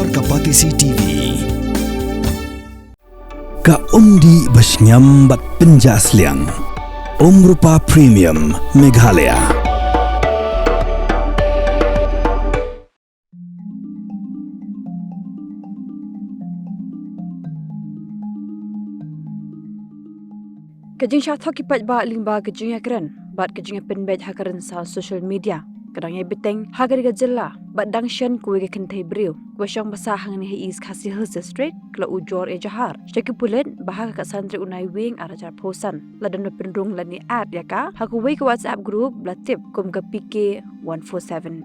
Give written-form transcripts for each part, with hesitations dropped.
Luar Kapatisi TV. Ka undi basnyam bat penjasliang. Rupa Premium Meghalaya. Kajing Shah kipat ba limba kajing akran, bat kajing penbej hakaran sa social media. Kadang ay biteng hagar gajela, bat dangshan kuwe kentai brio. Wasyang basahang ni is kasi hasa street, kala ujor e jahar. Syaki pulen bahag kat santri unai wing arajar posan. Ladan pendrung lani ad ya ka, hakuwe ke WhatsApp group blatip kum ke PK-147.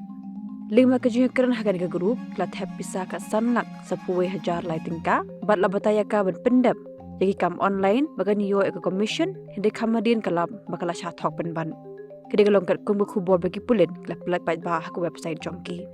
Lima kajing akran hagar ke group, latap pisah kat sanlak sapuwe hajar lighting ka, bat labataya ka berpendap. Jadi kam online bagan yo ke commission hindi kamadin kalab bakala Shah penban. Kede galong kat kum kubor bagi pulen kelap pelak pai bah ke website jongki.